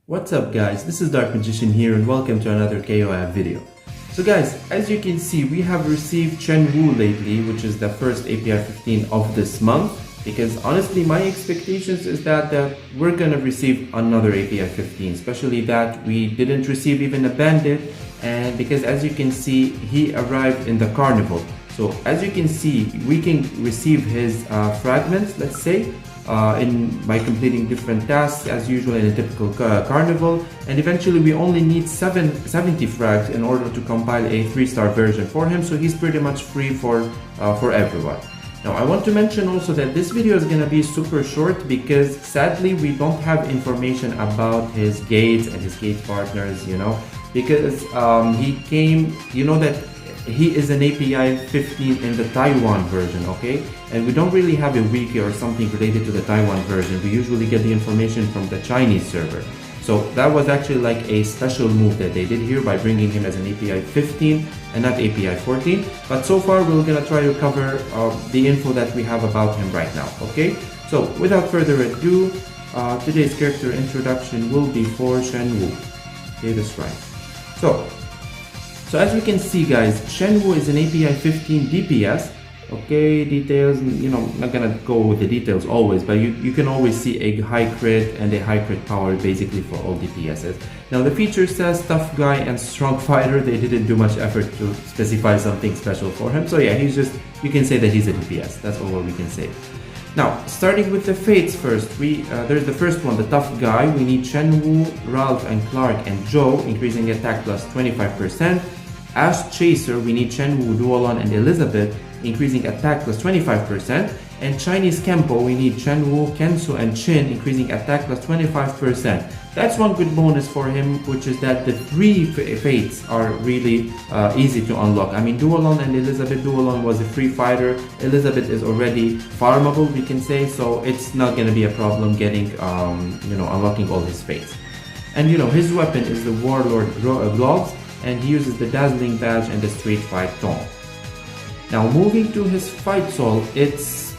What's up guys, this is Dark Magician here and welcome to another KOF video. So guys, as you can see, we have received Shen Wu lately, which is the first API 15 of this month, because honestly my expectations is that we're gonna receive another API 15, especially that we didn't receive even a bandit, and because as you can see he arrived in the carnival. So as you can see, we can receive his fragments, let's say, by completing different tasks as usual in a typical carnival, and eventually we only need 70 frags in order to compile a 3-star version for him, so he's pretty much free for everyone. Now I want to mention also that this video is going to be super short because sadly we don't have information about his gates and his gate partners, because he came, that he is an API 15 in the Taiwan version, okay? And we don't really have a wiki or something related to the Taiwan version. We usually get the information from the Chinese server. So that was actually like a special move that they did here by bringing him as an API 15 and not API 14. But so far we're gonna try to cover the info that we have about him right now, okay? So without further ado, today's character introduction will be for Shen Wu. Okay, that's right. So as we can see guys, Shen Wu is an API 15 DPS. Okay, details, I'm not gonna go with the details always, but you can always see a high crit and a high crit power basically for all DPSs. Now the feature says tough guy and strong fighter. They didn't do much effort to specify something special for him. So yeah, you can say that he's a DPS. That's all we can say. Now, starting with the fates first, there's the first one, the tough guy. We need Shen Wu, Ralph and Clark and Joe, increasing attack plus 25%. As Chaser, we need Shen Wu, Duolon and Elizabeth, increasing attack plus 25%. And Chinese Kempo, we need Shen Wu, Kensu and Chin, increasing attack plus 25%. That's one good bonus for him, which is that the 3 fates are really easy to unlock. I mean, Duolon and Elizabeth. Duolon was a free fighter. Elizabeth is already farmable, we can say, so it's not going to be a problem getting, unlocking all his fates. And his weapon is the Warlord Gloves, and he uses the Dazzling Badge and the Street Fight Taunt. Now moving to his Fight Soul, it's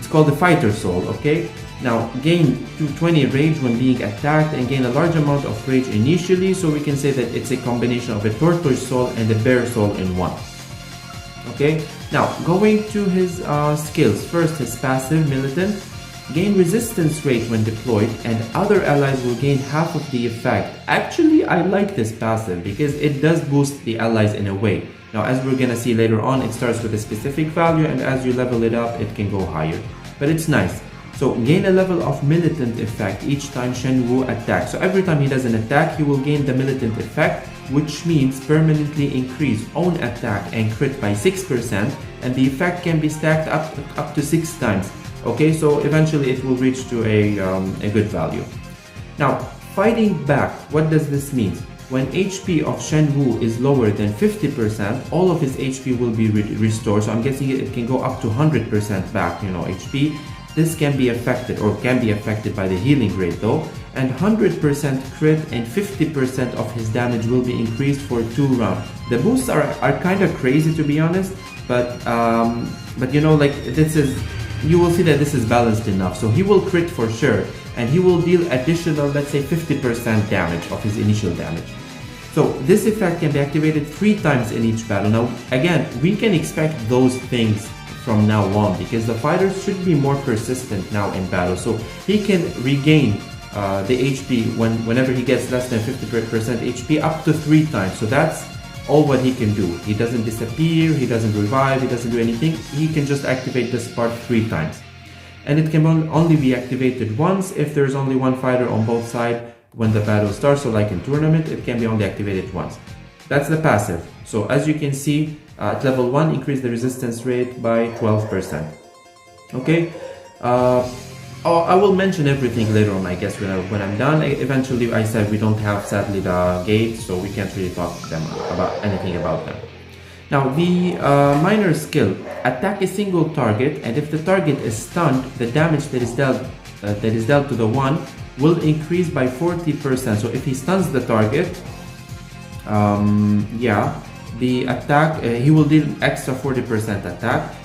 called the Fighter Soul, okay? Now gain 220 rage when being attacked and gain a large amount of rage initially, so we can say that it's a combination of a Tortoise Soul and a Bear Soul in one. Okay, now going to his skills. First, his passive, Militant. Gain resistance rate when deployed, and other allies will gain half of the effect. Actually, I like this passive because it does boost the allies in a way. Now, as we're gonna see later on, it starts with a specific value, and as you level it up, it can go higher. But it's nice. So, gain a level of Militant effect each time Shen Wu attacks. So, every time he does an attack, he will gain the Militant effect, which means permanently increase own attack and crit by 6%, and the effect can be stacked up to 6 times. Okay, so eventually it will reach to a good value. Now, fighting back, what does this mean? When HP of Shen Wu is lower than 50%, all of his HP will be restored. So I'm guessing it can go up to 100% back, HP. This can be affected by the healing rate though. And 100% crit and 50% of his damage will be increased for 2 rounds. The boosts are kind of crazy to be honest, but you will see that this is balanced enough. So he will crit for sure, and he will deal additional, let's say 50% damage of his initial damage. So this effect can be activated 3 times in each battle. Now again, we can expect those things from now on because the fighters should be more persistent now in battle. So he can regain the HP whenever he gets less than 50% HP up to 3 times. So that's all what he can do. He doesn't disappear, he doesn't revive, he doesn't do anything. He can just activate this part 3 times. And it can only be activated once if there's only one fighter on both sides when the battle starts. So like in tournament, it can be only activated once. That's the passive. So as you can see, at level 1, increase the resistance rate by 12%. Okay. I will mention everything later on, I guess, when I'm done. Eventually, I said we don't have, sadly, the gate, so we can't really talk to them about anything about them. Now, the minor skill, attack a single target, and if the target is stunned, the damage that is dealt to the one will increase by 40%. So if he stuns the target, the attack, he will deal extra 40% attack.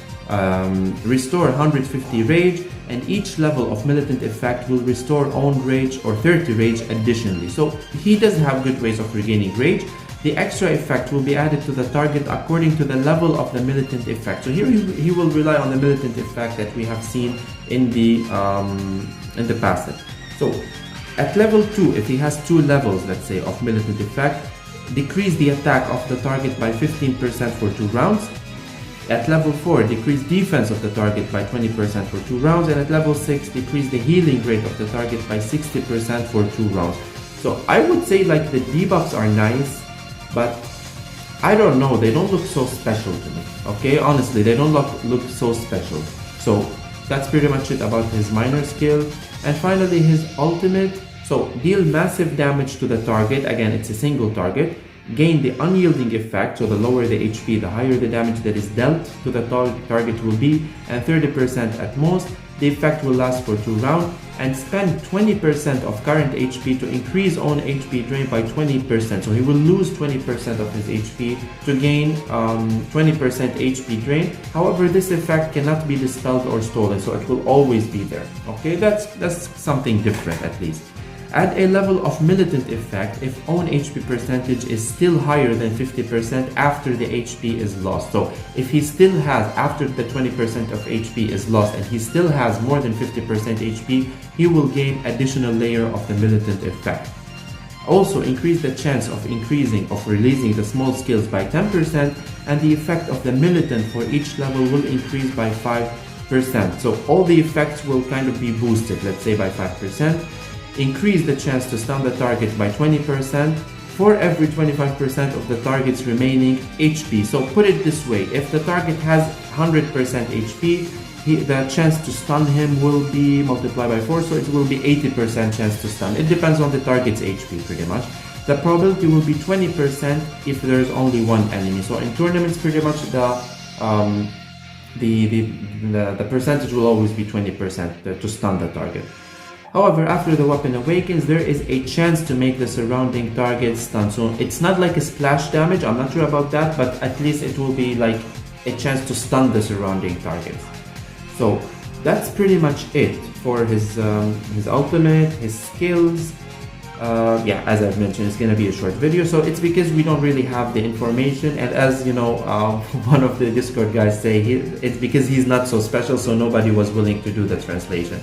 restore 150 rage, and each level of militant effect will restore own rage or 30 rage additionally. So he does have good ways of regaining rage. The extra effect will be added to the target according to the level of the militant effect. So here he will rely on the militant effect that we have seen in the passive. So at level 2, if he has 2 levels, let's say, of militant effect, decrease the attack of the target by 15% for 2 rounds. At level 4, decrease defense of the target by 20% for 2 rounds. And at level 6, decrease the healing rate of the target by 60% for 2 rounds. So I would say like the debuffs are nice, but I don't know, they don't look so special to me. Okay, honestly, they don't look so special. So that's pretty much it about his minor skill. And finally, his ultimate. So deal massive damage to the target. Again, it's a single target. Gain the unyielding effect, so the lower the HP, the higher the damage that is dealt to the target will be, and 30% at most. The effect will last for 2 rounds, and spend 20% of current HP to increase own HP drain by 20%. So he will lose 20% of his HP to gain 20% HP drain. However, this effect cannot be dispelled or stolen, so it will always be there. Okay, that's something different at least. Add a level of militant effect if own HP percentage is still higher than 50% after the HP is lost. So if he still has, after the 20% of HP is lost, and he still has more than 50% HP, he will gain additional layer of the militant effect. Also increase the chance of releasing the small skills by 10%, and the effect of the militant for each level will increase by 5%. So all the effects will kind of be boosted, let's say by 5%. Increase the chance to stun the target by 20% for every 25% of the target's remaining HP. So put it this way, if the target has 100% HP, the chance to stun him will be multiplied by 4, so it will be 80% chance to stun. It depends on the target's HP pretty much. The probability will be 20% if there is only one enemy. So in tournaments, pretty much the percentage will always be 20% to stun the target. However, after the weapon awakens, there is a chance to make the surrounding target stun. So it's not like a splash damage, I'm not sure about that, but at least it will be like a chance to stun the surrounding targets. So that's pretty much it for his ultimate, his skills. Yeah, as I've mentioned, it's gonna be a short video, so it's because we don't really have the information, and as you know, one of the Discord guys say, it's because he's not so special, so nobody was willing to do the translation.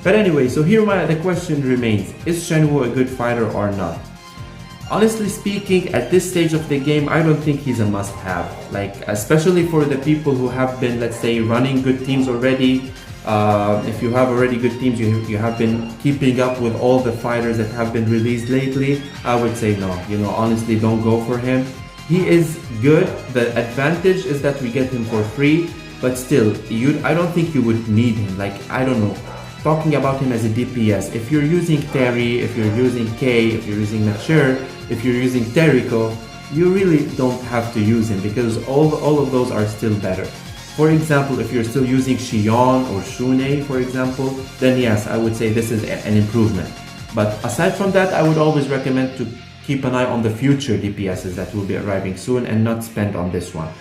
But anyway, so here the question remains, is Shen Wu a good fighter or not? Honestly speaking, at this stage of the game, I don't think he's a must-have. Like, especially for the people who have been, let's say, running good teams already. If you have already good teams, you have been keeping up with all the fighters that have been released lately, I would say no. You know, honestly, don't go for him. He is good. The advantage is that we get him for free, but still, I don't think you would need him. Like, I don't know. Talking about him as a DPS, if you're using Terry, if you're using Kay, if you're using Mature, if you're using Terrico, you really don't have to use him because all of those are still better. For example, if you're still using Xion or Shunei, for example, then yes, I would say this is an improvement. But aside from that, I would always recommend to keep an eye on the future DPSs that will be arriving soon and not spend on this one.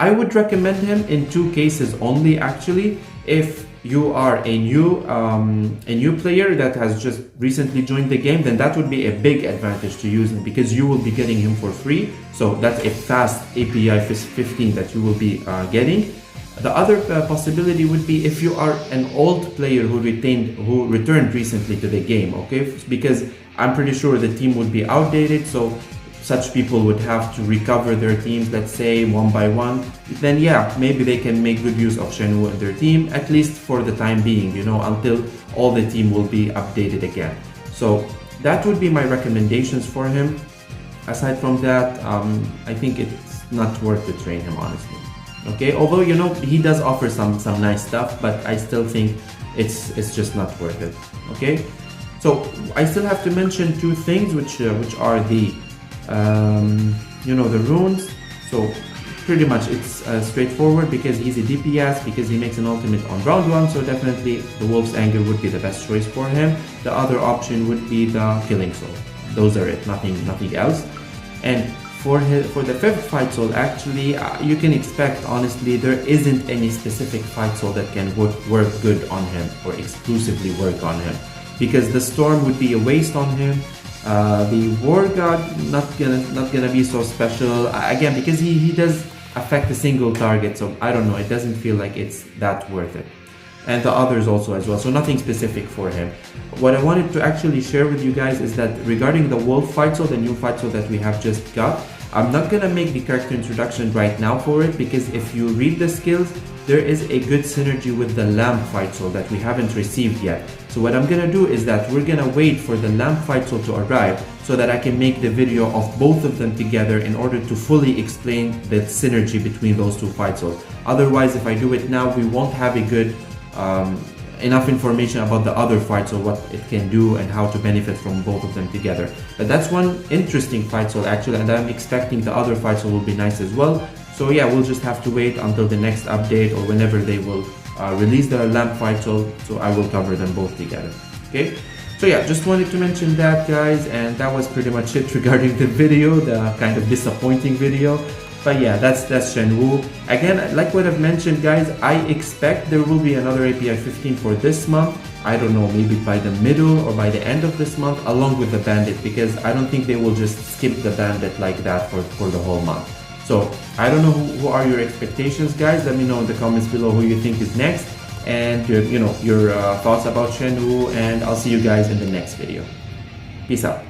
I would recommend him in 2 cases only, actually. If you are a new player that has just recently joined the game, then that would be a big advantage to use him because you will be getting him for free. So that's a fast API 15 that you will be getting. The other possibility would be if you are an old player who returned recently to the game, okay? Because I'm pretty sure the team would be outdated, so such people would have to recover their teams, let's say, one by one. Then yeah, maybe they can make good use of Shen Wu in their team, at least for the time being, you know, until all the team will be updated again. So that would be my recommendations for him. Aside from that, I think it's not worth to train him, honestly. Okay, although, you know, he does offer some nice stuff, but I still think it's just not worth it. Okay, so I still have to mention 2 things, which are the you know, the runes. So pretty much it's straightforward because he's a DPS, because he makes an ultimate on round 1, so definitely the Wolf's Anger would be the best choice for him. The other option would be the Killing Soul. Those are it, nothing else. And For the fifth fight soul, actually, you can expect, honestly, there isn't any specific fight soul that can work good on him or exclusively work on him, because the storm would be a waste on him. The war god not gonna be so special again, because he does affect a single target, so I don't know, it doesn't feel like it's that worth it. And the others also as well, so nothing specific for him. What I wanted to actually share with you guys is that regarding the wolf fight soul, the new fight soul that we have just got, I'm not gonna make the character introduction right now for it, because if you read the skills, there is a good synergy with the lamb fight soul that we haven't received yet. So what I'm gonna do is that we're gonna wait for the lamb fight soul to arrive so that I can make the video of both of them together in order to fully explain the synergy between those two fight souls. Otherwise, if I do it now, we won't have a good enough information about the other fight soul, what it can do and how to benefit from both of them together. But that's one interesting fight soul actually, and I'm expecting the other fight soul will be nice as well. So yeah, we'll just have to wait until the next update or whenever they will release the lamp fight soul, so I will cover them both together. Okay, so yeah, just wanted to mention that, guys, and that was pretty much it regarding the video, the kind of disappointing video. But yeah, that's Shen Wu. Again, like what I've mentioned, guys, I expect there will be another API 15 for this month. I don't know, maybe by the middle or by the end of this month, along with the bandit, because I don't think they will just skip the bandit like that for the whole month. So I don't know who are your expectations, guys. Let me know in the comments below who you think is next, and your thoughts about Shen Wu, and I'll see you guys in the next video. Peace out.